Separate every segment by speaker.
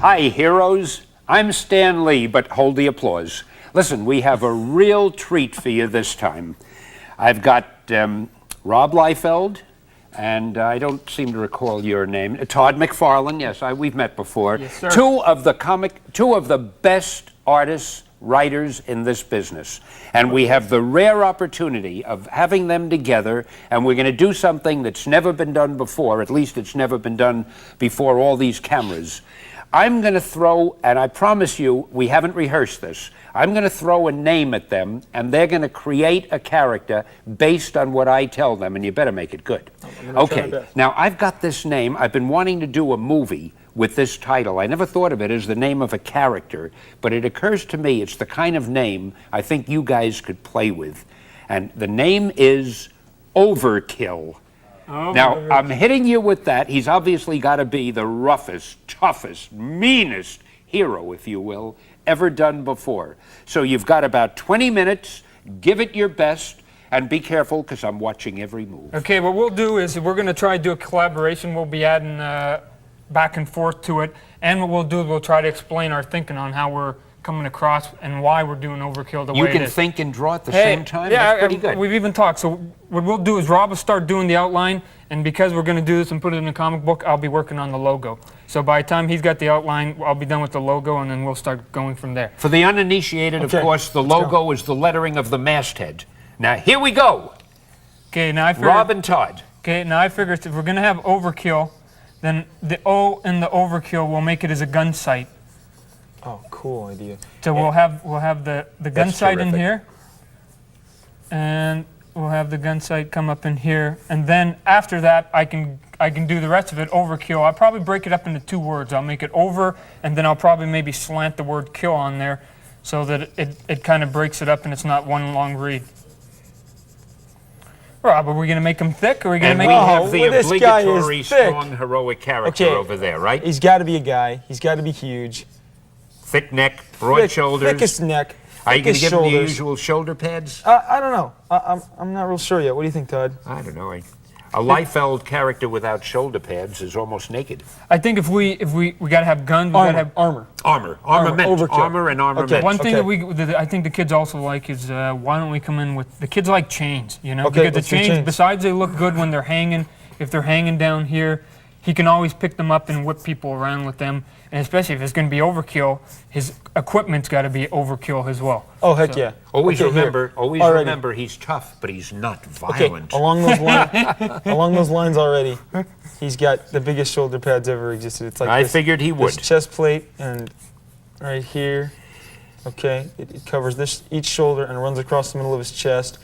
Speaker 1: Hi, heroes. I'm Stan Lee, but hold the applause. Listen, we have a real treat for you this time. I've got Rob Liefeld, and I don't seem to recall your name. Todd McFarlane, yes, we've met before.
Speaker 2: Yes, sir.
Speaker 1: Two of the best artists, writers in this business. And we have the rare opportunity of having them together, and we're going to do something that's never been done before, at least it's never been done before all these cameras. I'm going to throw, and I promise you, we haven't rehearsed this, I'm going to throw a name at them, and they're going to create a character based on what I tell them, and you better make it good. Okay, now I've got this name. I've been wanting to do a movie with this title. I never thought of it as the name of a character, but it occurs to me it's the kind of name I think you guys could play with. And the name is Overkill. Now, I'm hitting you with that. He's obviously got to be the roughest, toughest, meanest hero, if you will, ever done before. So you've got about 20 minutes. Give it your best. And be careful, because I'm watching every move.
Speaker 2: Okay, what we'll do is we're going to try to do a collaboration. We'll be adding back and forth to it. And what we'll do is we'll try to explain our thinking on how we're coming across and why we're doing Overkill the way it is.
Speaker 1: You can think and draw at the same time?
Speaker 2: Yeah,
Speaker 1: that's pretty good.
Speaker 2: We've even talked. So what we'll do is Rob will start doing the outline, and because we're going to do this and put it in a comic book, I'll be working on the logo. So by the time he's got the outline, I'll be done with the logo, and then we'll start going from there.
Speaker 1: For the uninitiated, of course, the logo is the lettering of the masthead. Now, here we go.
Speaker 2: Okay, now I figured,
Speaker 1: Rob and Todd.
Speaker 2: Okay, now I figured if we're going to have Overkill, then the O in the Overkill, we'll make it as a gun sight.
Speaker 3: Oh, cool idea.
Speaker 2: So we'll have the gun sight in here, and we'll have the gun sight come up in here, and then after that I can do the rest of it Overkill. I'll probably break it up into 2 words. I'll make it over, and then I'll probably maybe slant the word kill on there, so that it kind of breaks it up and it's not one long read. Rob, are we going to make him thick, or are we going to make him...
Speaker 1: have the obligatory strong heroic character over there, right?
Speaker 3: He's got to be a guy. He's got to be huge.
Speaker 1: Thick neck, broad shoulders.
Speaker 3: Thickest neck.
Speaker 1: Are you going to give him the usual shoulder pads?
Speaker 3: I don't know. I'm not real sure yet. What do you think, Todd?
Speaker 1: I don't know. A Liefeld character without shoulder pads is almost naked.
Speaker 2: I think if we got to have guns, we got to have
Speaker 1: armament,
Speaker 3: Overkill.
Speaker 1: Armor and armament.
Speaker 2: Okay. One thing that I think the kids also like is why don't we come in with the kids like chains, you know?
Speaker 3: Okay,
Speaker 2: because the chains, besides they look good when they're hanging, if they're hanging down here, he can always pick them up and whip people around with them. And especially if it's going to be Overkill, his equipment's got to be Overkill as well.
Speaker 3: Oh, heck yeah.
Speaker 1: Always remember, he's tough, but he's not violent.
Speaker 3: Okay, along those lines already, he's got the biggest shoulder pads ever existed. It's like
Speaker 1: I figured he would.
Speaker 3: This chest plate and right here. Okay, it covers each shoulder and runs across the middle of his chest.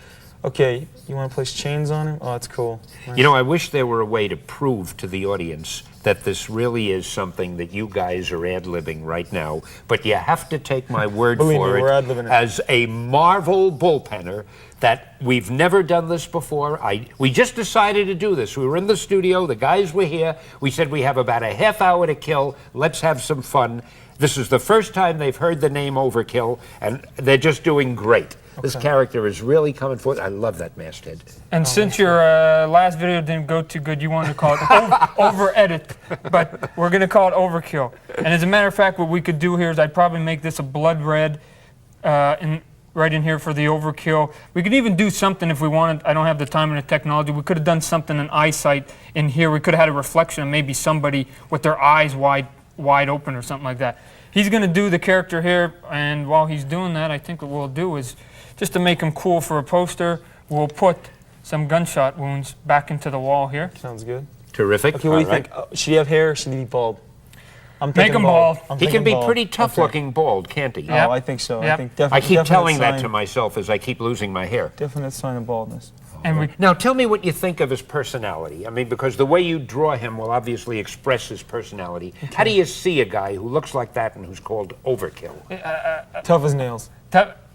Speaker 3: Okay, you want to place chains on him? Oh, that's cool. Nice.
Speaker 1: You know, I wish there were a way to prove to the audience that this really is something that you guys are ad-libbing right now, but you have to take my word for it as a Marvel bullpenner that we've never done this before. We just decided to do this. We were in the studio, the guys were here, we said we have about a half hour to kill, let's have some fun. This is the first time they've heard the name Overkill, and they're just doing great. This character is really coming forth. I love that masthead.
Speaker 2: And since your last video didn't go too good, you wanted to call it over-edit, but we're going to call it Overkill. And as a matter of fact, what we could do here is I'd probably make this a blood red right in here for the Overkill. We could even do something if we wanted. I don't have the time and the technology. We could have done something in eyesight in here. We could have had a reflection of maybe somebody with their eyes wide open or something like that. He's going to do the character here, and while he's doing that, I think what we'll do is, just to make him cool for a poster, we'll put some gunshot wounds back into the wall here.
Speaker 3: Sounds good.
Speaker 1: Terrific.
Speaker 3: Okay, what do you think? Should he have hair or should he be bald?
Speaker 2: Make him bald.
Speaker 1: He can be pretty tough-looking bald, can't he?
Speaker 3: Yep. Oh, I think so.
Speaker 2: Yep.
Speaker 3: I think definitely.
Speaker 1: I keep telling that to myself as I keep losing my hair.
Speaker 3: Definite sign of baldness.
Speaker 1: Now, tell me what you think of his personality. I mean, because the way you draw him will obviously express his personality. Okay. How do you see a guy who looks like that and who's called Overkill?
Speaker 3: Tough as nails.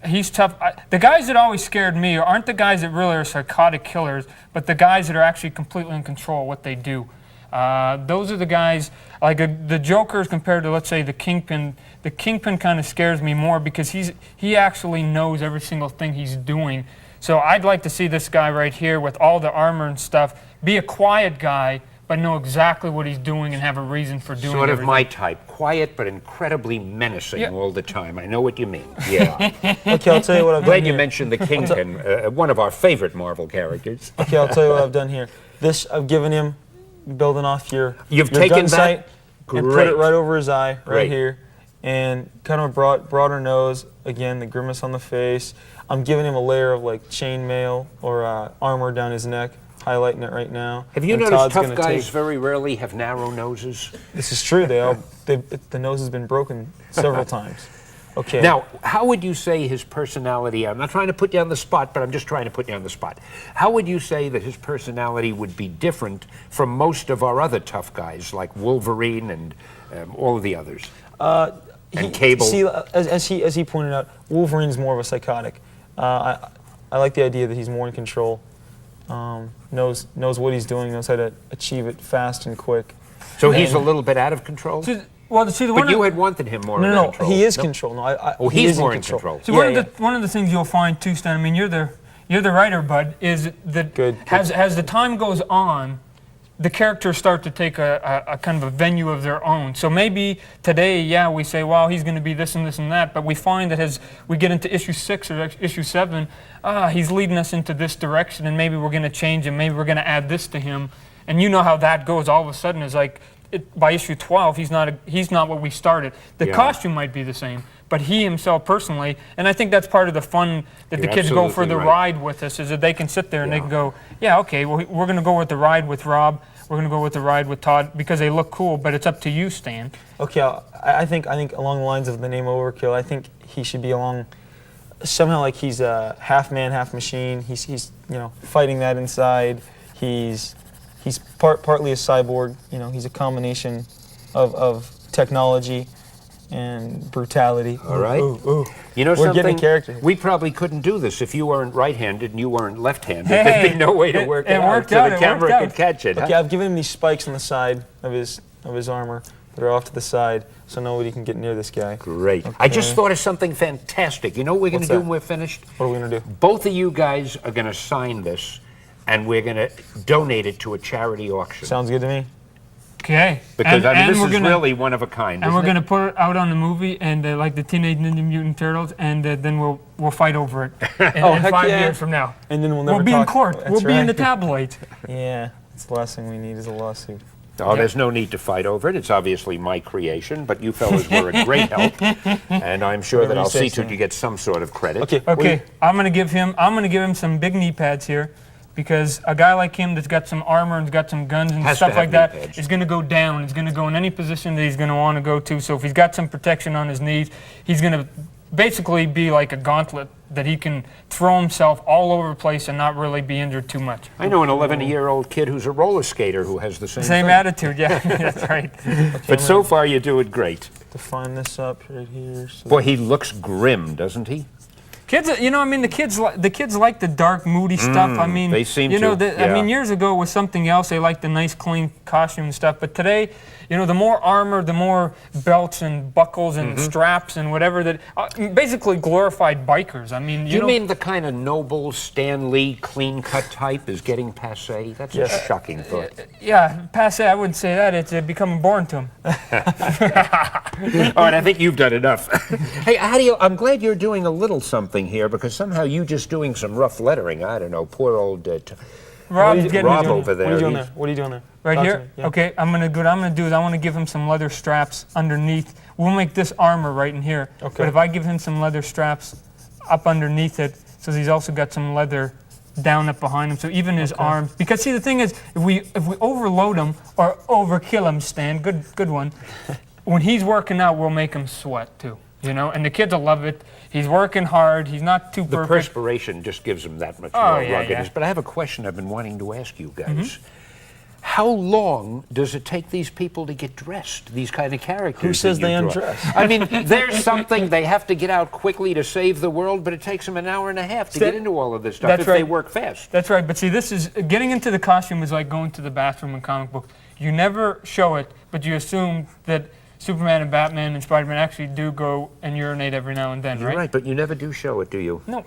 Speaker 2: He's tough. The guys that always scared me aren't the guys that really are psychotic killers, but the guys that are actually completely in control of what they do. Those are the guys, like the Jokers compared to, let's say, the Kingpin. The Kingpin kind of scares me more because he actually knows every single thing he's doing. So I'd like to see this guy right here with all the armor and stuff be a quiet guy, but know exactly what he's doing and have a reason for doing
Speaker 1: Sort of
Speaker 2: everything.
Speaker 1: my type. Quiet but incredibly menacing
Speaker 2: Yeah.
Speaker 1: all the time. I know what you mean. Yeah.
Speaker 3: Okay, I'll tell you what I've done
Speaker 1: Glad you
Speaker 3: here.
Speaker 1: mentioned the Kingpin, one of our favorite Marvel characters.
Speaker 3: Okay, I'll tell you what I've done here. This, I've given him, building off your,
Speaker 1: You've
Speaker 3: your
Speaker 1: taken
Speaker 3: gun
Speaker 1: that?
Speaker 3: sight and put
Speaker 1: Great.
Speaker 3: it right over his eye, right
Speaker 1: Great.
Speaker 3: here. And kind of a broader nose, again, the grimace on the face. I'm giving him a layer of like chainmail or armor down his neck, highlighting it right now.
Speaker 1: Have you
Speaker 3: And
Speaker 1: noticed
Speaker 3: Todd's
Speaker 1: tough
Speaker 3: gonna
Speaker 1: guys
Speaker 3: take-
Speaker 1: very rarely have narrow noses?
Speaker 3: This is true. The nose has been broken several times. Okay.
Speaker 1: Now, how would you say his personality, I'm not trying to put you on the spot, but I'm just trying to put you on the spot. How would you say that his personality would be different from most of our other tough guys, like Wolverine and all of the others? And Cable.
Speaker 3: See, as he pointed out, Wolverine's more of a psychotic. I like the idea that he's more in control. Knows what he's doing, knows how to achieve it fast and quick.
Speaker 1: So he's a little bit out of control?
Speaker 2: See, well, see, the
Speaker 1: But
Speaker 2: one
Speaker 1: you
Speaker 2: of-
Speaker 1: had wanted him more in
Speaker 3: No,
Speaker 1: control.
Speaker 3: he is
Speaker 1: No?
Speaker 3: control. No,
Speaker 1: Oh,
Speaker 3: he
Speaker 1: he's
Speaker 3: is
Speaker 1: more in control.
Speaker 2: See,
Speaker 3: Yeah,
Speaker 2: one of the things you'll find too, Stan. I mean, you're the writer, bud. Is that
Speaker 3: Good.
Speaker 2: as the time goes on, the characters start to take a kind of a venue of their own. So maybe today, yeah, we say, well, he's going to be this and this and that, but we find that as we get into issue 6 or issue 7, he's leading us into this direction, and maybe we're going to change him. Maybe we're going to add this to him, and you know how that goes. All of a sudden, it's like. By issue 12, he's not what we started. The
Speaker 1: Yeah.
Speaker 2: costume might be the same, but he himself personally, and I think that's part of the fun that
Speaker 1: You're
Speaker 2: the kids go for
Speaker 1: absolutely
Speaker 2: the
Speaker 1: right.
Speaker 2: ride with us, is that they can sit there and they
Speaker 1: Yeah.
Speaker 2: can go, yeah, okay, well, we're going to go with the ride with Rob, we're going to go with the ride with Todd, because they look cool, but it's up to you, Stan.
Speaker 3: Okay, I think along the lines of the name Overkill, I think he should be along somehow like he's a half man, half machine. He's fighting that inside. He's partly a cyborg. He's a combination of technology and brutality.
Speaker 1: All right.
Speaker 3: Ooh.
Speaker 1: You know
Speaker 3: We're
Speaker 1: something?
Speaker 3: getting a character.
Speaker 1: We probably couldn't do this if you weren't right-handed and you weren't left-handed.
Speaker 2: Hey,
Speaker 1: There'd be no way to work
Speaker 2: it
Speaker 1: it out
Speaker 2: worked
Speaker 1: so
Speaker 2: out,
Speaker 1: the
Speaker 2: it
Speaker 1: camera
Speaker 2: worked
Speaker 1: could
Speaker 2: out.
Speaker 1: catch it.
Speaker 3: Okay,
Speaker 1: huh?
Speaker 3: I've given him these spikes on the side of his armor that are off to the side, so nobody can get near this guy.
Speaker 1: Great. I just
Speaker 3: Okay.
Speaker 1: thought of something fantastic. You know what we're going to
Speaker 3: What's
Speaker 1: do
Speaker 3: that?
Speaker 1: when we're finished?
Speaker 3: What are we gonna do?
Speaker 1: Both of you guys are going to sign this, and we're going to donate it to a charity auction.
Speaker 3: Sounds good to me.
Speaker 2: Okay.
Speaker 1: Because I mean, this
Speaker 2: we're
Speaker 1: is
Speaker 2: gonna,
Speaker 1: really one of a kind.
Speaker 2: And we're
Speaker 1: isn't
Speaker 2: going to put it out on the movie, and like the Teenage Ninja Mutant Turtles, and then we'll fight over it in,
Speaker 3: Oh,
Speaker 2: in
Speaker 3: heck
Speaker 2: 5
Speaker 3: yeah.
Speaker 2: years from now.
Speaker 3: And then we'll never
Speaker 2: We'll be in
Speaker 3: talk-
Speaker 2: court.
Speaker 3: That's
Speaker 2: We'll be in the
Speaker 3: right.
Speaker 2: tabloids.
Speaker 3: Yeah, that's the last thing we need is a lawsuit.
Speaker 1: Oh, there's no need to fight over it. It's obviously my creation, but you fellas were a great help, and I'm sure
Speaker 3: Whatever
Speaker 1: that
Speaker 3: you
Speaker 1: I'll
Speaker 3: say,
Speaker 1: see to it
Speaker 3: Sam.
Speaker 1: you get some sort of credit.
Speaker 3: Okay.
Speaker 2: Okay, I'm gonna give him some big knee pads here, because a guy like him that's got some armor and got some guns and
Speaker 1: Has to
Speaker 2: stuff
Speaker 1: have
Speaker 2: like
Speaker 1: knee
Speaker 2: that
Speaker 1: pads.
Speaker 2: is gonna go down. He's gonna go in any position that he's gonna want to go to. So if he's got some protection on his knees, he's gonna basically be like a gauntlet that he can throw himself all over the place and not really be injured too much.
Speaker 1: I know an 11-year-old kid who's a roller skater who has the same
Speaker 2: Same
Speaker 1: thing.
Speaker 2: attitude, yeah, that's right.
Speaker 1: But so far, you do it great.
Speaker 3: Define this up right here. So
Speaker 1: Boy, he looks grim, doesn't he?
Speaker 2: Kids, I mean, the kids like the dark, moody stuff. I mean,
Speaker 1: they seem
Speaker 2: you know,
Speaker 1: to,
Speaker 2: I
Speaker 1: yeah.
Speaker 2: mean, years ago it was something else. They liked the nice, clean costume and stuff. But today, the more armor, the more belts and buckles and
Speaker 1: Mm-hmm.
Speaker 2: straps and whatever that, basically glorified bikers. I mean,
Speaker 1: Do you mean the kind of noble Stan Lee clean-cut type is getting passé? That's a shocking thought.
Speaker 2: yeah, passe. I wouldn't say that. It's becoming boring to them.
Speaker 1: All right, I think you've done enough. Hey, I'm glad you're doing a little something here, because somehow you just doing some rough lettering. I don't know, poor old
Speaker 2: Rob's getting
Speaker 1: Rob
Speaker 2: into it.
Speaker 1: over there.
Speaker 3: What are you doing
Speaker 1: he's-
Speaker 3: there? What are you doing there?
Speaker 2: Right
Speaker 3: Talk to
Speaker 2: here?
Speaker 3: me. Yeah.
Speaker 2: Okay, what I'm gonna do is I want to give him some leather straps underneath. We'll make this armor right in here.
Speaker 3: Okay.
Speaker 2: But if I give him some leather straps up underneath it, so he's also got some leather down up behind him, so even his arms. Because see, the thing is, if we overload him or overkill him, Stan, good one. When he's working out, we'll make him sweat too. And the kids will love it. He's working hard. He's not too
Speaker 1: The
Speaker 2: perfect.
Speaker 1: perspiration just gives him that much
Speaker 2: Oh,
Speaker 1: more
Speaker 2: yeah,
Speaker 1: ruggedness.
Speaker 2: yeah.
Speaker 1: But I have a question I've been wanting to ask you guys.
Speaker 2: Mm-hmm.
Speaker 1: How long does it take these people to get dressed, these kind of characters?
Speaker 3: Who says
Speaker 1: that you
Speaker 3: they
Speaker 1: draw?
Speaker 3: undress?
Speaker 1: I mean, there's something they have to get out quickly to save the world, but it takes them an hour and a half to get into all of this stuff
Speaker 2: That's
Speaker 1: if they
Speaker 2: right.
Speaker 1: work fast.
Speaker 2: That's right, but see, this is getting into the costume is like going to the bathroom in comic books. You never show it, but you assume that Superman and Batman and Spider-Man actually do go and urinate every now and then,
Speaker 1: You're
Speaker 2: right?
Speaker 1: right, but you never do show it, do you?
Speaker 2: No.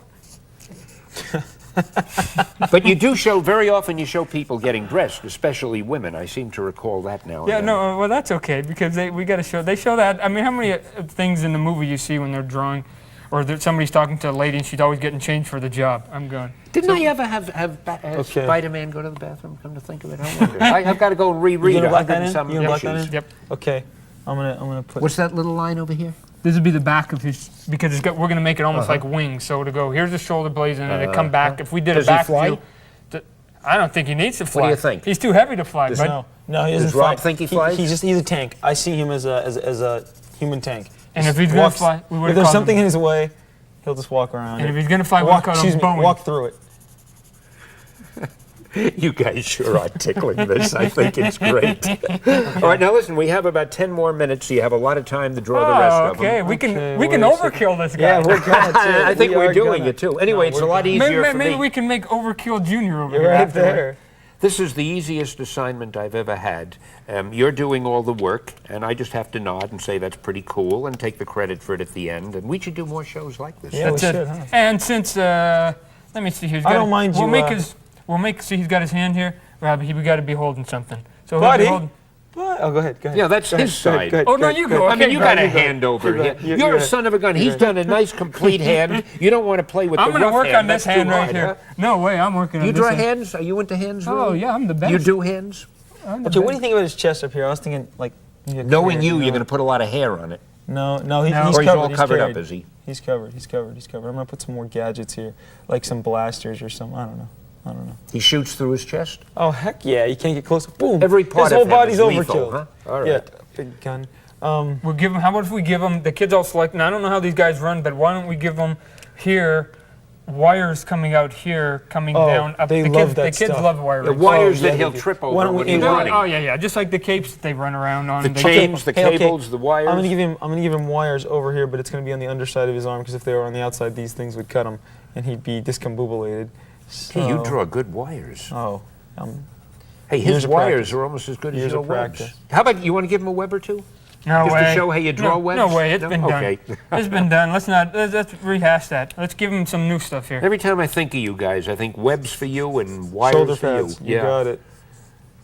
Speaker 1: But you do show, very often you show people getting dressed, especially women. I seem to recall that now.
Speaker 2: Yeah,
Speaker 1: and
Speaker 2: no, well, that's okay because we got to show. They show that. I mean, how many things in the movie you see when they're drawing, or somebody's talking to a lady and she's always getting changed for the job? I'm going.
Speaker 1: Didn't I ever have Spider-Man go to the bathroom? Come to think of it, I wonder. I've got to go and reread
Speaker 3: You gonna block
Speaker 1: 100
Speaker 3: that
Speaker 1: and
Speaker 3: in?
Speaker 1: some
Speaker 3: You gonna block that
Speaker 1: issues.
Speaker 3: in?
Speaker 2: Yep.
Speaker 3: Okay, I'm gonna put.
Speaker 1: What's that little line over here?
Speaker 2: This would be the back of his because we're going to make it almost like wings. So to go, here's the shoulder blades and then to come back. If we did
Speaker 1: Does
Speaker 2: a
Speaker 1: he
Speaker 2: back
Speaker 1: fly?
Speaker 2: view, I don't think he needs to fly.
Speaker 1: What do you think?
Speaker 2: He's too heavy to fly. But
Speaker 3: No, he doesn't
Speaker 1: Does Rob
Speaker 3: fly.
Speaker 1: think he flies?
Speaker 3: He's a tank. I see him as a human tank.
Speaker 2: And if he's going to fly, we would
Speaker 3: if there's something in his way, he'll just walk around.
Speaker 2: And if he's going to fly,
Speaker 3: walk,
Speaker 2: we'll call him Boeing.
Speaker 3: walk through it.
Speaker 1: You guys sure are tickling this. I think it's great. All right, now listen, we have about 10 more minutes, so you have a lot of time to draw the rest of them.
Speaker 2: Okay, we can
Speaker 3: wait a
Speaker 2: overkill this guy.
Speaker 3: Yeah, we're gonna.
Speaker 1: I think we're doing it too. Anyway,
Speaker 3: No,
Speaker 1: it's a
Speaker 3: we're
Speaker 1: lot easier for
Speaker 2: Maybe
Speaker 1: me.
Speaker 2: we can make Overkill Junior over
Speaker 3: You're
Speaker 2: here.
Speaker 3: right
Speaker 2: afterward.
Speaker 3: there.
Speaker 1: This is the easiest assignment I've ever had. You're doing all the work, and I just have to nod and say that's pretty cool and take the credit for it at the end. And we should do more shows like this.
Speaker 3: Yeah,
Speaker 2: That's
Speaker 3: we
Speaker 2: it.
Speaker 3: should, huh?
Speaker 2: And since let me see here.
Speaker 3: I don't mind
Speaker 2: we'll
Speaker 3: you,
Speaker 2: make his. We'll make. See, he's got his hand here. Robbie, we got to be holding something. So he'll
Speaker 3: Buddy.
Speaker 2: be holding.
Speaker 3: Oh, go ahead. Go ahead.
Speaker 1: Yeah, that's
Speaker 3: Go ahead,
Speaker 1: his
Speaker 3: go ahead,
Speaker 1: side.
Speaker 3: go ahead,
Speaker 2: Oh, no,
Speaker 3: ahead,
Speaker 2: you
Speaker 3: go
Speaker 2: go.
Speaker 3: ahead.
Speaker 1: I mean,
Speaker 2: Okay,
Speaker 1: you
Speaker 2: go
Speaker 1: got a
Speaker 2: ahead,
Speaker 1: hand over here.
Speaker 3: You're
Speaker 1: You're a
Speaker 3: right.
Speaker 1: son of a gun. He's done a nice, complete hand. You don't want to play with
Speaker 2: I'm
Speaker 1: the
Speaker 2: going to
Speaker 1: rough
Speaker 2: work
Speaker 1: hand.
Speaker 2: on this
Speaker 1: That's too
Speaker 2: hand right
Speaker 1: hard,
Speaker 2: here.
Speaker 1: huh?
Speaker 2: No way, I'm working on
Speaker 1: You
Speaker 2: this
Speaker 1: draw
Speaker 2: hand.
Speaker 1: hands? Are you into hands?
Speaker 2: Oh,
Speaker 1: really?
Speaker 2: yeah, I'm the best.
Speaker 1: You do hands?
Speaker 2: I'm the
Speaker 3: Okay, what do
Speaker 2: best.
Speaker 3: you think about his chest up here? I was thinking, like,
Speaker 1: Knowing you, you're going to put a lot of hair on it.
Speaker 3: No, he's
Speaker 1: Or he's
Speaker 3: covered.
Speaker 1: all
Speaker 3: he's
Speaker 1: covered
Speaker 3: carried.
Speaker 1: up, is he?
Speaker 3: He's covered. I'm gonna put some more gadgets here, like some blasters or some. I don't know.
Speaker 1: He shoots through his chest?
Speaker 3: Oh heck yeah! You can't get close. Boom!
Speaker 1: Every part
Speaker 3: his
Speaker 1: of
Speaker 3: whole
Speaker 1: him
Speaker 3: body's
Speaker 1: is lethal,
Speaker 3: overkill.
Speaker 1: huh? All right.
Speaker 3: Yeah, big gun.
Speaker 2: We'll give him. How about if we give him? The kids all select. Now I don't know how these guys run, but why don't we give them here? Wires coming out here, coming down. Up.
Speaker 3: They
Speaker 2: the
Speaker 3: love
Speaker 2: kids,
Speaker 3: that
Speaker 2: The kids
Speaker 3: stuff.
Speaker 2: love wire.
Speaker 1: The
Speaker 2: rings.
Speaker 1: wires
Speaker 3: yeah,
Speaker 1: that he'll
Speaker 3: they do.
Speaker 1: trip
Speaker 3: Why
Speaker 1: over
Speaker 3: don't
Speaker 1: when
Speaker 3: we-
Speaker 1: he's
Speaker 3: why-
Speaker 1: running.
Speaker 2: Oh yeah, just like the capes that they run around on.
Speaker 1: The
Speaker 2: They-
Speaker 1: chains, the
Speaker 3: Hey, okay.
Speaker 1: cables, the wires.
Speaker 3: I'm gonna give him wires over here, but it's gonna be on the underside of his arm because if they were on the outside, these things would cut him, and he'd be discombobulated.
Speaker 1: Hey, you
Speaker 3: So-
Speaker 1: draw good wires.
Speaker 3: Oh,
Speaker 1: Hey,
Speaker 3: years
Speaker 1: his
Speaker 3: of
Speaker 1: wires
Speaker 3: practice.
Speaker 1: are almost as good as
Speaker 3: Years
Speaker 1: your
Speaker 3: of
Speaker 1: webs.
Speaker 3: practice.
Speaker 1: How about, you want to give him a web or two?
Speaker 2: No
Speaker 1: Just
Speaker 2: way.
Speaker 1: to show how you draw webs?
Speaker 2: No way. It's
Speaker 1: No?
Speaker 2: been
Speaker 1: Okay.
Speaker 2: done. It's been done. Let's rehash that. Let's give him some new stuff here.
Speaker 1: Every time I think of you guys, I think webs for you and wires
Speaker 3: shoulder
Speaker 1: for
Speaker 3: pads.
Speaker 1: you.
Speaker 3: You got it.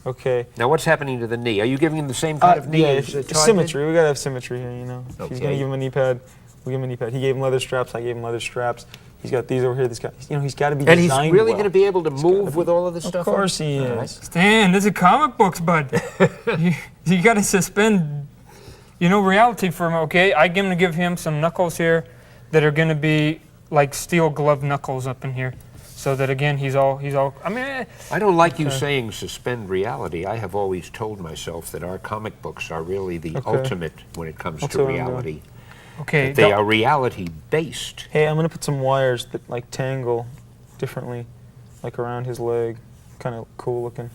Speaker 3: Okay.
Speaker 1: Now, what's happening to the knee? Are you giving him the same kind of knee
Speaker 3: yeah,
Speaker 1: as Todd did?
Speaker 3: symmetry. We gotta have symmetry here, you know. If he's gonna
Speaker 1: Okay.
Speaker 3: give him a knee pad, we give him a knee pad. He gave him leather straps. I gave him leather straps. He's got these over here. He's got to be
Speaker 1: And he's
Speaker 3: designed
Speaker 1: really
Speaker 3: well.
Speaker 1: going to be able to move with all of this stuff?
Speaker 3: Of course he
Speaker 1: All right.
Speaker 3: is.
Speaker 2: Stan, this is comic books, bud. you got to suspend, reality for him. Okay, I'm gonna give him some knuckles here that are gonna be like steel glove knuckles up in here, so that again he's all. I mean,
Speaker 1: I don't like you saying suspend reality. I have always told myself that our comic books are really the ultimate when it comes
Speaker 3: That's
Speaker 1: to
Speaker 3: what I'm doing.
Speaker 1: reality.
Speaker 2: okay.
Speaker 1: They are reality-based.
Speaker 3: Hey, I'm gonna put some wires that like tangle differently, like around his leg. Kind of cool looking.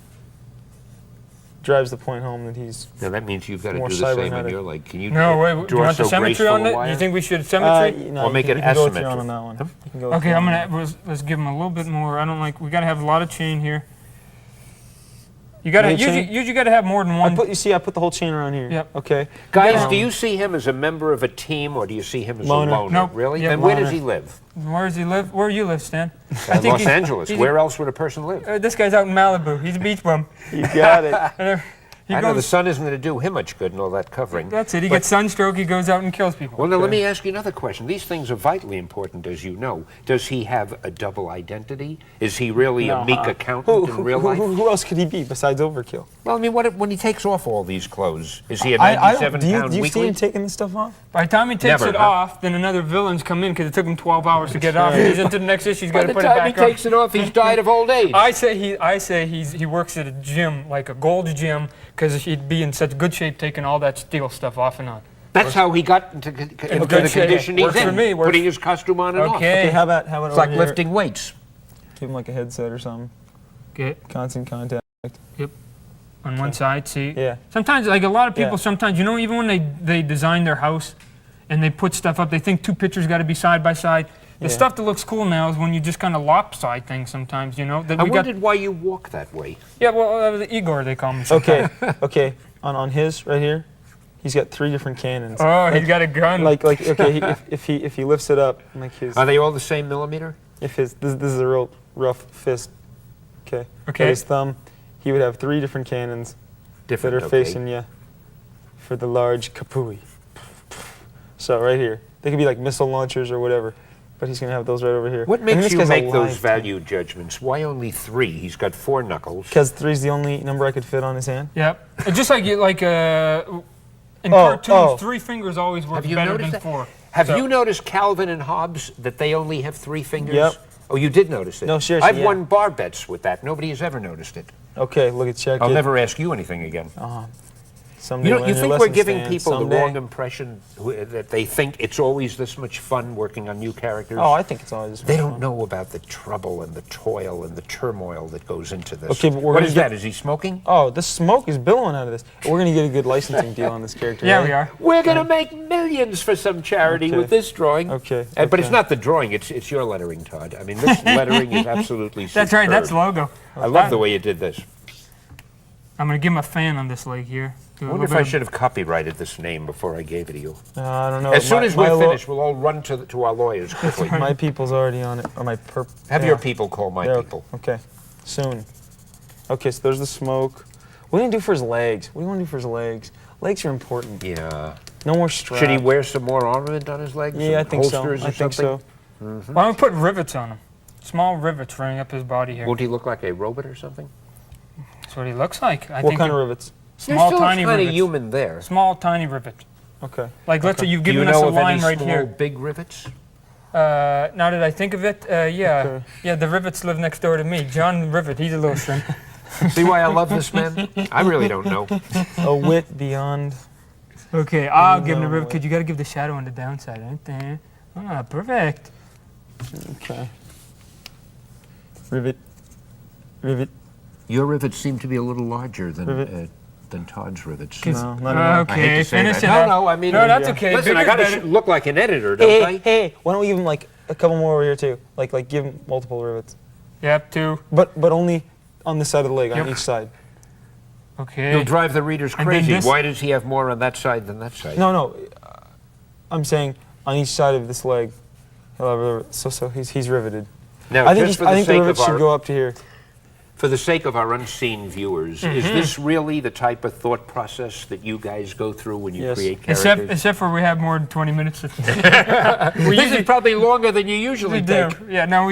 Speaker 3: Drives the point home that he's.
Speaker 1: Now, that means you've got to
Speaker 3: More
Speaker 1: do the same on
Speaker 3: cybernetic.
Speaker 1: your leg. Can you
Speaker 2: No, wait. Do you
Speaker 1: draw
Speaker 2: want the
Speaker 1: so
Speaker 2: symmetry
Speaker 1: graceful
Speaker 2: on
Speaker 1: a
Speaker 2: it?
Speaker 1: wire?
Speaker 2: You think we should symmetry?
Speaker 3: No,
Speaker 1: Or make
Speaker 3: you
Speaker 1: it
Speaker 3: can go with your
Speaker 1: asymmetric.
Speaker 3: own on that one. You can go with
Speaker 2: Okay,
Speaker 3: your
Speaker 2: I'm
Speaker 3: own.
Speaker 2: gonna let's give him a little bit more. I don't like. We gotta have a lot of chain here. You gotta
Speaker 3: Any chain?
Speaker 2: usually gotta have more than one.
Speaker 3: I put the whole chain around here.
Speaker 2: Yep.
Speaker 3: Okay.
Speaker 1: Guys, do you see him as a member of a team, or do you see him as
Speaker 3: Loner.
Speaker 1: a loner?
Speaker 2: Nope.
Speaker 1: Really?
Speaker 2: Yeah,
Speaker 1: and where does
Speaker 3: loner.
Speaker 1: he live?
Speaker 2: Where does he live? Where you live, Stan?
Speaker 1: Los Angeles. Where else would a person live?
Speaker 2: This guy's out in Malibu. He's a beach bum.
Speaker 3: You got it.
Speaker 2: He
Speaker 1: I know the
Speaker 2: goes.
Speaker 1: sun isn't going to do him much good and all that covering.
Speaker 2: That's it. He gets sunstroke. He goes out and kills people.
Speaker 1: Well, now let me ask you another question. These things are vitally important, as you know. Does he have a double identity? Is he really a meek accountant in real life?
Speaker 3: Who else could he be besides Overkill?
Speaker 1: Well, I mean, when he takes off all these clothes, is he a 97-pound
Speaker 3: do you see
Speaker 1: weakling?
Speaker 3: him taking this stuff off?
Speaker 2: By the time he takes
Speaker 1: Never,
Speaker 2: it
Speaker 1: huh?
Speaker 2: off, then another villain's come in because it took him 12 hours to get it off. He's into the next issue. He's got
Speaker 1: By
Speaker 2: to
Speaker 1: the
Speaker 2: put it
Speaker 1: time he
Speaker 2: back on.
Speaker 1: takes it off, he's died of old age.
Speaker 2: I say he works at a gym, like a Gold's Gym, because he'd be in such good shape taking all that steel stuff off and on.
Speaker 1: That's how he got into the
Speaker 2: good shape.
Speaker 1: condition he's
Speaker 2: Works for
Speaker 1: in,
Speaker 2: me, works-
Speaker 1: putting his costume on and off.
Speaker 2: Okay.
Speaker 3: Okay, how about
Speaker 1: It's
Speaker 3: over
Speaker 1: like
Speaker 3: here?
Speaker 1: lifting weights.
Speaker 3: Give him like a headset or something.
Speaker 2: Okay.
Speaker 3: Constant contact.
Speaker 2: On one side, see?
Speaker 3: Yeah.
Speaker 2: Sometimes, like a lot of people,
Speaker 3: Yeah.
Speaker 2: sometimes, even when they design their house and they put stuff up, they think two pictures got to be side by side. The
Speaker 3: Yeah.
Speaker 2: stuff that looks cool now is when you just kind of lopside things sometimes, That
Speaker 1: I
Speaker 2: we got,
Speaker 1: wondered why you walk that way.
Speaker 2: yeah, well, Igor, they call me.
Speaker 3: Okay, okay. On his right here, he's got 3 different cannons.
Speaker 2: Oh, he's got a gun.
Speaker 3: Okay, if he lifts it up, like his,
Speaker 1: Are they all the same millimeter?
Speaker 3: if his this is a real rough fist. Okay.
Speaker 2: Okay.
Speaker 3: At his thumb, he would have 3 different cannons that are facing you for the large kapui. So right here, they could be like missile launchers or whatever, but he's gonna have those right over here.
Speaker 1: What
Speaker 3: And this
Speaker 1: makes you
Speaker 3: guy's
Speaker 1: make
Speaker 3: alive,
Speaker 1: those
Speaker 3: too.
Speaker 1: value judgments? Why only 3? He's got 4 knuckles.
Speaker 3: Because 3 is the only number I could fit on his hand.
Speaker 2: Yep. Just like in
Speaker 3: Oh,
Speaker 2: cartoons,
Speaker 3: oh.
Speaker 2: 3 fingers always work
Speaker 1: Have you
Speaker 2: better
Speaker 1: noticed
Speaker 2: than
Speaker 1: that?
Speaker 2: 4.
Speaker 1: Have
Speaker 2: So-
Speaker 1: you noticed Calvin and Hobbes that they only have 3 fingers?
Speaker 3: Yep.
Speaker 1: Oh, you did notice it?
Speaker 3: No, seriously,
Speaker 1: I've
Speaker 3: yeah.
Speaker 1: won bar bets with that. Nobody has ever noticed it.
Speaker 3: Okay, look at check
Speaker 1: I'll
Speaker 3: it.
Speaker 1: never ask you anything again.
Speaker 3: Someday
Speaker 1: You
Speaker 3: learn your
Speaker 1: think we're
Speaker 3: lesson,
Speaker 1: giving
Speaker 3: Stan,
Speaker 1: people the
Speaker 3: someday.
Speaker 1: wrong impression that they think it's always this much fun working on new characters?
Speaker 3: Oh, I think it's always.
Speaker 1: They don't know about the trouble and the toil and the turmoil that goes into this.
Speaker 3: Okay, but we're
Speaker 1: what
Speaker 3: gonna
Speaker 1: is
Speaker 3: get-
Speaker 1: that? Is he smoking?
Speaker 3: Oh, the smoke is billowing out of this. We're gonna get a good licensing deal on this character.
Speaker 2: Yeah,
Speaker 3: right?
Speaker 2: we are.
Speaker 1: We're going to make millions for some charity
Speaker 3: Okay.
Speaker 1: with this drawing.
Speaker 3: Okay,
Speaker 1: But it's
Speaker 3: okay.
Speaker 1: not the drawing, it's your lettering, Todd. I mean, this lettering is absolutely superb.
Speaker 2: That's right. That's logo.
Speaker 1: I love the way you did this.
Speaker 2: I'm gonna give him a fan on this leg here. Do
Speaker 1: I
Speaker 2: a
Speaker 1: wonder if
Speaker 2: little
Speaker 1: I
Speaker 2: bit
Speaker 1: should have copyrighted this name before I gave it to you.
Speaker 3: I don't know.
Speaker 1: As soon as
Speaker 3: my
Speaker 1: we're
Speaker 3: lo-
Speaker 1: finished, we'll all run to our lawyers quickly.
Speaker 3: My people's already on it. Or my perp.
Speaker 1: Have
Speaker 3: yeah.
Speaker 1: your people call my
Speaker 3: Yeah,
Speaker 1: people.
Speaker 3: Okay. Soon. Okay, so there's the smoke. What do you do for his legs? What do you want to do for his legs? Legs are important.
Speaker 1: Yeah.
Speaker 3: No more straps.
Speaker 1: Should he wear some more ornament on his legs?
Speaker 3: Yeah, I
Speaker 1: Some
Speaker 3: think so.
Speaker 1: holsters or
Speaker 3: I think
Speaker 1: something?
Speaker 3: so.
Speaker 2: Why don't we put rivets on him? Small rivets running up his body here.
Speaker 1: Won't he look like a robot or something?
Speaker 2: That's what he looks like. I
Speaker 3: What
Speaker 2: think
Speaker 3: kind of rivets?
Speaker 2: small,
Speaker 1: There's
Speaker 2: tiny
Speaker 1: still kind of
Speaker 2: rivets.
Speaker 1: human there.
Speaker 2: Small, tiny rivet.
Speaker 3: Okay.
Speaker 2: Like, let's say you've
Speaker 1: Do you
Speaker 2: given us
Speaker 1: know
Speaker 2: a
Speaker 1: of any
Speaker 2: line right
Speaker 1: small,
Speaker 2: here.
Speaker 1: big rivets?
Speaker 2: Now that I think of it, yeah.
Speaker 3: Okay.
Speaker 2: Yeah, the rivets live next door to me. John Rivet, he's a little shrimp.
Speaker 1: See why I love this man? I really don't know.
Speaker 3: A wit beyond.
Speaker 2: Okay, I'll give him the
Speaker 3: No
Speaker 2: rivet
Speaker 3: way.
Speaker 2: because you got to give the shadow on the downside right there. Ah, perfect.
Speaker 3: Okay. Rivet. Rivet.
Speaker 1: Your rivets seem to be a little larger
Speaker 3: Rivet.
Speaker 1: than Todd's rivets.
Speaker 3: No, not enough.
Speaker 1: I hate
Speaker 2: Okay,
Speaker 1: to say
Speaker 2: finish
Speaker 1: that.
Speaker 2: it
Speaker 1: No,
Speaker 2: up.
Speaker 1: no, I mean,
Speaker 2: No, that's
Speaker 3: yeah.
Speaker 2: okay.
Speaker 1: Listen, I
Speaker 2: Bigger's
Speaker 1: got to
Speaker 2: better.
Speaker 1: look like an editor, don't
Speaker 3: Hey,
Speaker 1: I?
Speaker 3: hey, why don't we give him like a couple more over here too? Like give him multiple rivets.
Speaker 2: Yep, 2.
Speaker 3: But only on this side of the leg, on
Speaker 2: Yep.
Speaker 3: each side.
Speaker 2: Okay.
Speaker 1: You'll drive the readers
Speaker 2: And then
Speaker 1: crazy.
Speaker 2: this-
Speaker 1: Why does he have more on that side than that side?
Speaker 3: No. I'm saying on each side of this leg, he'll have a rivet. So he's riveted.
Speaker 1: Now,
Speaker 3: I think
Speaker 1: just for
Speaker 3: I
Speaker 1: the
Speaker 3: think the
Speaker 1: sake
Speaker 3: rivets
Speaker 1: of
Speaker 3: should
Speaker 1: our
Speaker 3: go up to here.
Speaker 1: for the sake of our unseen viewers, is this really the type of thought process that you guys go through when you
Speaker 3: Yes.
Speaker 1: create characters?
Speaker 2: Except for we have more than 20 minutes.
Speaker 1: This is probably longer than you usually
Speaker 2: We do.
Speaker 1: take.
Speaker 2: Yeah, no,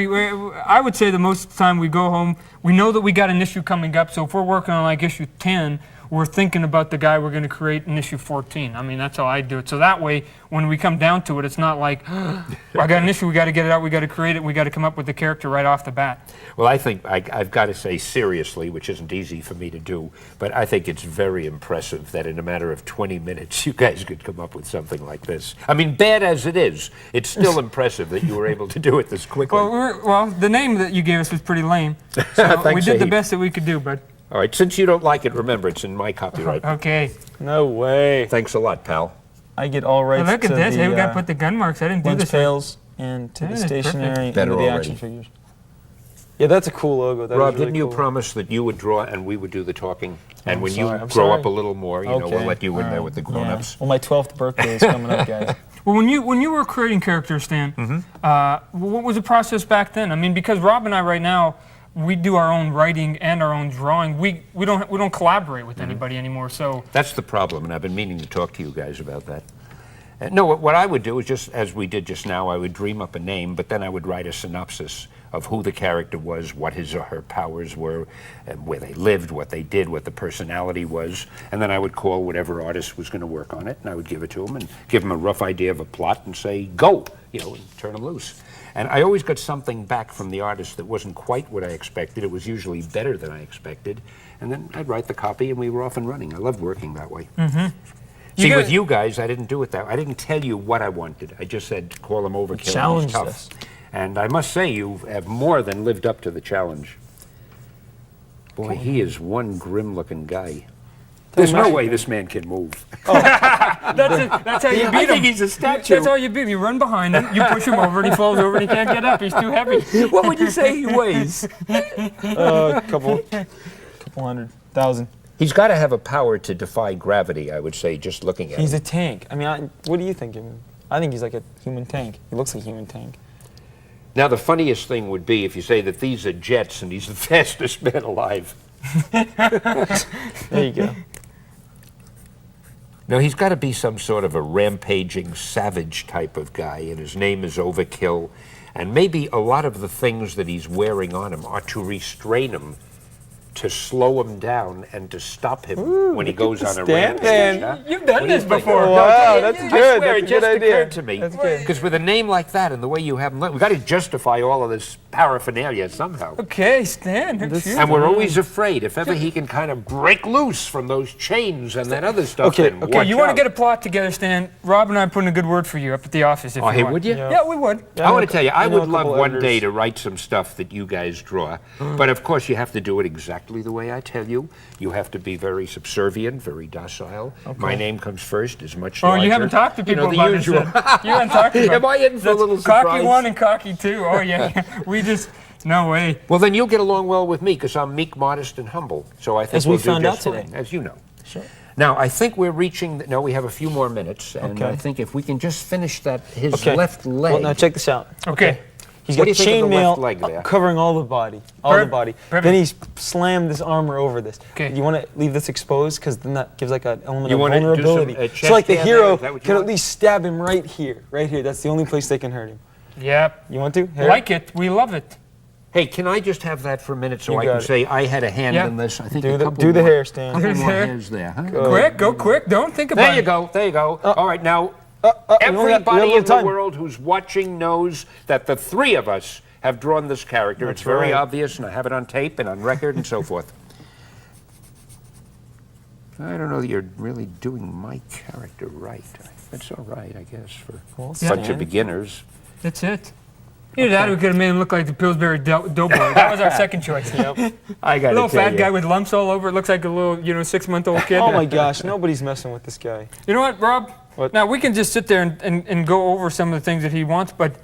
Speaker 2: I would say the most of the time we go home, we know that we got an issue coming up, so if we're working on like issue 10, we're thinking about the guy we're going to create in issue 14. I mean, that's how I do it. So that way, when we come down to it, it's not like, I got an issue, we got to get it out, we got to create it, we got to come up with the character right off the bat.
Speaker 1: Well, I think I've got to say seriously, which isn't easy for me to do, but I think it's very impressive that in a matter of 20 minutes you guys could come up with something like this. I mean, bad as it is, it's still impressive that you were able to do it this quickly.
Speaker 2: Well, the name that you gave us was pretty lame. So
Speaker 1: Thanks
Speaker 2: we
Speaker 1: a
Speaker 2: did the
Speaker 1: heap.
Speaker 2: best that we could do, bud.
Speaker 1: All right, since you don't like it, remember it's in my copyright.
Speaker 2: Okay.
Speaker 3: No way.
Speaker 1: Thanks a lot, pal.
Speaker 3: I get all rights
Speaker 2: Well, look at
Speaker 3: to
Speaker 2: this.
Speaker 3: the
Speaker 2: Hey, we got to put the gun marks. I didn't do
Speaker 3: lunch
Speaker 2: this.
Speaker 3: pails and to
Speaker 2: Yeah,
Speaker 3: the
Speaker 2: that's perfect.
Speaker 3: stationery and
Speaker 1: Better
Speaker 3: to the
Speaker 1: already.
Speaker 3: action figures. Yeah, that's a cool logo. That
Speaker 1: Rob,
Speaker 3: is really
Speaker 1: didn't you
Speaker 3: cool.
Speaker 1: promise that you would draw and we would do the talking? And
Speaker 3: I'm
Speaker 1: when
Speaker 3: sorry,
Speaker 1: you
Speaker 3: I'm
Speaker 1: grow
Speaker 3: sorry.
Speaker 1: up a little more, we'll let you in there with the grown-ups.
Speaker 3: Well, my 12th birthday is coming up, guys.
Speaker 2: Well, when you were creating characters, Stan, what was the process back then? I mean, because Rob and I right now, we do our own writing and our own drawing. We don't collaborate with anybody anymore. So
Speaker 1: That's the problem, and I've been meaning to talk to you guys about that. No, what I would do is just, as we did just now, I would dream up a name, but then I would write a synopsis of who the character was, what his or her powers were, and where they lived, what they did, what the personality was, and then I would call whatever artist was going to work on it, and I would give it to him and give him a rough idea of a plot and say, go, and turn him loose. And I always got something back from the artist that wasn't quite what I expected. It was usually better than I expected. And then I'd write the copy, and we were off and running. I loved working that way. See, with you guys, I didn't do it that way. I didn't tell you what I wanted. I just said, call him Overkill.
Speaker 3: Challenged
Speaker 1: Tough.
Speaker 3: us.
Speaker 1: And I must say, you have more than lived up to the challenge. Boy, he is one grim-looking guy. There's no way this man can move.
Speaker 2: that's how you beat
Speaker 1: I
Speaker 2: him.
Speaker 1: think he's a statue.
Speaker 2: That's how you beat him. You run behind him, you push him over, and he falls over, and he can't get up. He's too heavy.
Speaker 1: What would you say he weighs?
Speaker 3: A couple 100,000.
Speaker 1: He's got to have a power to defy gravity, I would say, just looking at
Speaker 3: He's
Speaker 1: him.
Speaker 3: a tank. I mean, what do you think of him? I think he's like a human tank. He looks like a human tank.
Speaker 1: Now, the funniest thing would be if you say that these are jets and he's the fastest man alive.
Speaker 3: There you go.
Speaker 1: Now, he's got to be some sort of a rampaging savage type of guy, and his name is Overkill. And maybe a lot of the things that he's wearing on him are to restrain him, to slow him down, and to stop him when he goes on a rampage. Huh?
Speaker 2: You've done this before.
Speaker 3: Wow, that's good.
Speaker 1: I swear,
Speaker 3: That's
Speaker 1: it
Speaker 3: a
Speaker 1: just
Speaker 3: good idea.
Speaker 1: occurred to me.
Speaker 3: That's good.
Speaker 1: Because with a name like that and the way you have him, we've got to justify all of this paraphernalia somehow.
Speaker 2: Okay, Stan. That's you.
Speaker 1: And we're always afraid if ever he can kind of break loose from those chains and that other stuff.
Speaker 3: Okay,
Speaker 1: then
Speaker 3: okay,
Speaker 1: watch
Speaker 2: You want to
Speaker 1: out.
Speaker 2: get a plot together, Stan? Rob and I are putting a good word for you up at the office if
Speaker 1: Oh,
Speaker 2: you
Speaker 1: hey,
Speaker 2: want.
Speaker 1: would you?
Speaker 2: Yeah, we would.
Speaker 3: Yeah,
Speaker 1: I want to tell you, I
Speaker 3: know a
Speaker 1: would love
Speaker 3: couple
Speaker 1: one
Speaker 3: editors.
Speaker 1: day to write some stuff that you guys draw, but of course you have to do it exactly the way I tell you. You have to be very subservient, very docile. My name comes first, is much
Speaker 2: Oh,
Speaker 1: larger.
Speaker 2: you haven't talked to people
Speaker 1: the
Speaker 2: about
Speaker 1: usual.
Speaker 2: this. You haven't talked about
Speaker 1: Am I in for a little
Speaker 2: Cocky
Speaker 1: surprise?
Speaker 2: 1 and Cocky 2. Oh, yeah. We just, no way.
Speaker 1: Well, then you'll get along well with me because I'm meek, modest, and humble. So I think
Speaker 3: As we
Speaker 1: we'll do
Speaker 3: found out
Speaker 1: just fine,
Speaker 3: today.
Speaker 1: as you know.
Speaker 3: Sure.
Speaker 1: Now, I think we're reaching. No, we have a few more minutes, and
Speaker 3: Okay.
Speaker 1: I think if we can just finish that, his
Speaker 3: Okay.
Speaker 1: left leg.
Speaker 3: Well, now check this out.
Speaker 2: Okay.
Speaker 3: He's
Speaker 1: What
Speaker 3: got
Speaker 1: do you think of the left leg
Speaker 3: chainmail
Speaker 1: there?
Speaker 3: covering all the body, all the body.
Speaker 2: Perfect.
Speaker 3: Then he's slammed this armor over this.
Speaker 2: Okay.
Speaker 3: You want to leave this exposed because then that gives like an element
Speaker 1: You
Speaker 3: of
Speaker 1: wanna do some,
Speaker 3: vulnerability.
Speaker 1: chest
Speaker 3: So like the
Speaker 1: hair there?
Speaker 3: hero
Speaker 1: Is that what you
Speaker 3: could
Speaker 1: want?
Speaker 3: at least stab him right here, right here. That's the only place they can hurt him.
Speaker 2: Yep.
Speaker 3: You want to? Hair?
Speaker 2: Like it. We love it.
Speaker 1: Hey, can I just have that for a minute so
Speaker 3: You
Speaker 1: I
Speaker 3: got
Speaker 1: can
Speaker 3: it.
Speaker 1: say I had a hand
Speaker 2: Yeah.
Speaker 1: in this? I think
Speaker 3: Do
Speaker 1: a
Speaker 3: the-
Speaker 1: couple
Speaker 3: do the
Speaker 1: more-
Speaker 3: hair, Stan.
Speaker 1: Couple
Speaker 2: There's
Speaker 1: more
Speaker 2: hair.
Speaker 1: hairs there, huh?
Speaker 2: Quick, go quick. Don't think about
Speaker 1: There
Speaker 2: it.
Speaker 1: you go. There you go. All right, now
Speaker 3: we only got a
Speaker 1: everybody
Speaker 3: little
Speaker 1: in the
Speaker 3: time.
Speaker 1: world who's watching knows that the three of us have drawn this character.
Speaker 3: That's
Speaker 1: it's very
Speaker 3: right.
Speaker 1: obvious, and I have it on tape and on record and so forth. I don't know that you're really doing my character right. That's all right, I guess, for
Speaker 3: Well,
Speaker 1: a bunch
Speaker 3: Stan.
Speaker 1: of beginners.
Speaker 2: That's it. Either that or we could have made him look like the Pillsbury Doughboy. That was our second choice.
Speaker 1: I got
Speaker 2: Little fat guy with lumps all over. It looks like a little, 6-month-old kid.
Speaker 3: Oh my gosh, nobody's messing with this guy.
Speaker 2: You know what, Rob?
Speaker 3: What?
Speaker 2: Now, we can just sit there and go over some of the things that he wants, but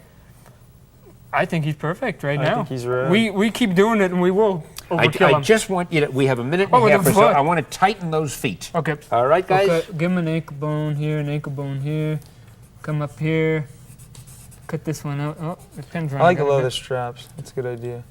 Speaker 2: I think he's perfect right
Speaker 3: I
Speaker 2: think
Speaker 3: now. He's right.
Speaker 2: We keep doing it, and we will overkill
Speaker 1: I
Speaker 2: him.
Speaker 1: just want you to. We have a minute
Speaker 2: Oh,
Speaker 1: and
Speaker 2: with
Speaker 1: a half
Speaker 2: the
Speaker 1: or so.
Speaker 2: foot.
Speaker 1: I want to tighten those feet.
Speaker 2: Okay.
Speaker 1: All right, guys.
Speaker 2: Okay. Give him an ankle bone here, an ankle bone here. Come up here. Cut this one out. Oh, the pin's
Speaker 3: I
Speaker 2: running
Speaker 3: like the
Speaker 2: out a
Speaker 3: leather
Speaker 2: bit.
Speaker 3: straps. That's a good idea.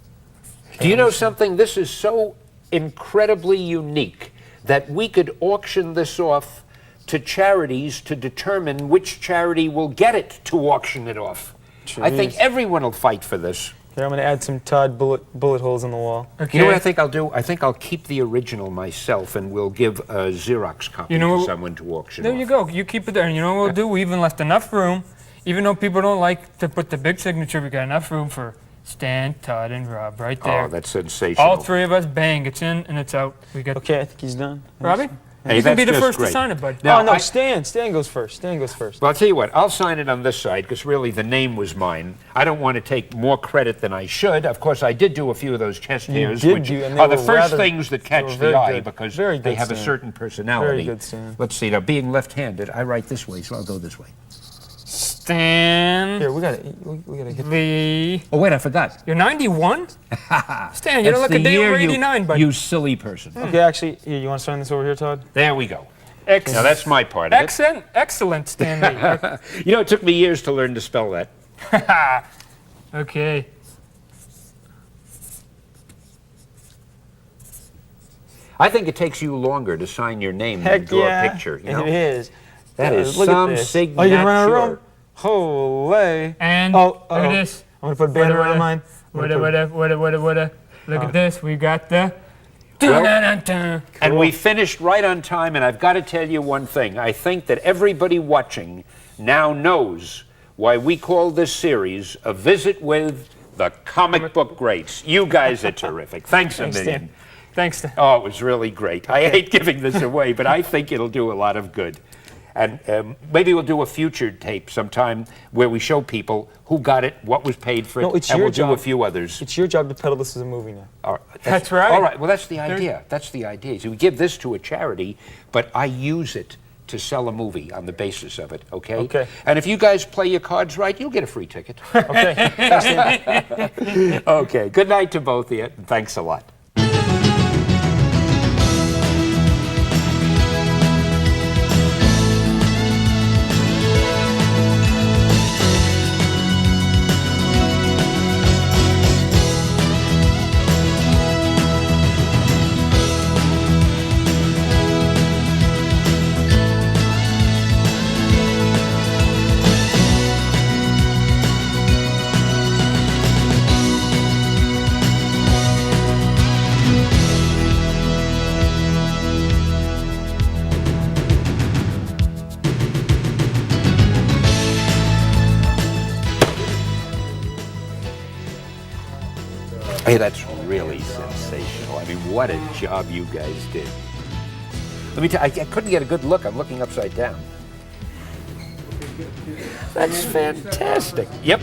Speaker 1: Do you know something? This is so incredibly unique that we could auction this off to charities to determine which charity will get it to auction it off. I think
Speaker 3: Jeez.
Speaker 1: everyone will fight for this.
Speaker 3: Here, I'm going to add some Todd bullet holes in the wall.
Speaker 2: Okay.
Speaker 1: You know what I think I'll do? I think I'll keep the original myself and we'll give a Xerox copy
Speaker 2: You know
Speaker 1: to
Speaker 2: what-
Speaker 1: someone to auction
Speaker 2: There
Speaker 1: off.
Speaker 2: you go. You keep it there. And you know what we'll do? We even left enough room. Even though people don't like to put the big signature, we got enough room for Stan, Todd, and Rob right there.
Speaker 1: Oh, that's sensational.
Speaker 2: All three of us, bang, it's in and it's out. We got
Speaker 3: Okay, I think he's done.
Speaker 2: Robbie?
Speaker 1: Hey,
Speaker 2: You can be
Speaker 1: that's
Speaker 2: the
Speaker 1: just
Speaker 2: first
Speaker 1: great.
Speaker 2: to sign it, bud.
Speaker 1: Now,
Speaker 3: Oh, no,
Speaker 1: I-
Speaker 3: Stan. Stan goes first. Stan goes first.
Speaker 1: Well, I'll tell you what, I'll sign it on this side because really the name was mine. I don't want to take more credit than I should. Of course, I did do a few of those chest hairs,
Speaker 3: did
Speaker 1: which
Speaker 3: do, and they
Speaker 1: are the
Speaker 3: were
Speaker 1: first
Speaker 3: rather-
Speaker 1: things that
Speaker 3: they
Speaker 1: catch
Speaker 3: were
Speaker 1: the
Speaker 3: very
Speaker 1: eye
Speaker 3: good.
Speaker 1: because
Speaker 3: Very
Speaker 1: they
Speaker 3: good,
Speaker 1: have a
Speaker 3: Stan.
Speaker 1: certain personality.
Speaker 3: Very good, Stan.
Speaker 1: Let's see, now being left-handed, I write this way, so I'll go this way.
Speaker 2: Stan
Speaker 3: Here, we got to hit.
Speaker 2: Lee.
Speaker 1: Oh, wait, I forgot.
Speaker 2: You're 91? Stan, you don't look a day over 89, bud.
Speaker 1: You silly person.
Speaker 3: Okay, actually, here, you want to sign this over here, Todd?
Speaker 1: There we go. Now that's my part of it.
Speaker 2: Excellent, Stan Lee.
Speaker 1: You know, it took me years to learn to spell that.
Speaker 2: Okay.
Speaker 1: I think it takes you longer to sign your name than
Speaker 3: Heck
Speaker 1: draw
Speaker 3: yeah.
Speaker 1: a picture. You know?
Speaker 3: It is.
Speaker 1: That
Speaker 3: Yeah,
Speaker 1: is
Speaker 3: look at
Speaker 1: some
Speaker 3: this.
Speaker 1: signature.
Speaker 3: Oh, you gonna run out of room? Holy.
Speaker 2: And
Speaker 3: Oh,
Speaker 2: look
Speaker 3: uh-oh.
Speaker 2: at this.
Speaker 3: I'm going to put a banner around mine.
Speaker 2: What? Look at this. We got the...
Speaker 1: Well-
Speaker 2: Dun-dun-dun-dun.
Speaker 1: And we finished right on time, and I've got to tell you one thing. I think that everybody watching now knows why we call this series A Visit with the Comic Book Greats. You guys are terrific. Thanks a million.
Speaker 2: Thanks, Stan.
Speaker 1: Oh, it was really great. I hate giving this away, but I think it'll do a lot of good. And maybe we'll do a future tape sometime where we show people who got it, what was paid for it,
Speaker 3: No, it's
Speaker 1: and
Speaker 3: your
Speaker 1: we'll do a
Speaker 3: job.
Speaker 1: few others.
Speaker 3: It's your job to peddle this as a movie now.
Speaker 1: All right,
Speaker 2: That's right.
Speaker 1: All right, well, that's the idea. That's the idea. So we give this to a charity, but I use it to sell a movie on the basis of it, okay?
Speaker 3: Okay.
Speaker 1: And if you guys play your cards right, you'll get a free ticket.
Speaker 3: Okay. Thanks, Stan.
Speaker 1: Okay, good night to both of you, and thanks a lot. Hey, that's really sensational. I mean, what a job you guys did. Let me tell you, I couldn't get a good look. I'm looking upside down. That's fantastic. Yep.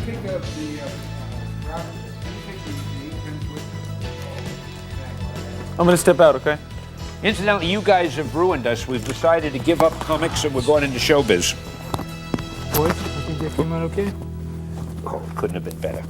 Speaker 3: I'm gonna step out, okay?
Speaker 1: Incidentally, you guys have ruined us. We've decided to give up comics and we're going into showbiz.
Speaker 2: Boys, I think that came out okay.
Speaker 1: Oh, couldn't have been better.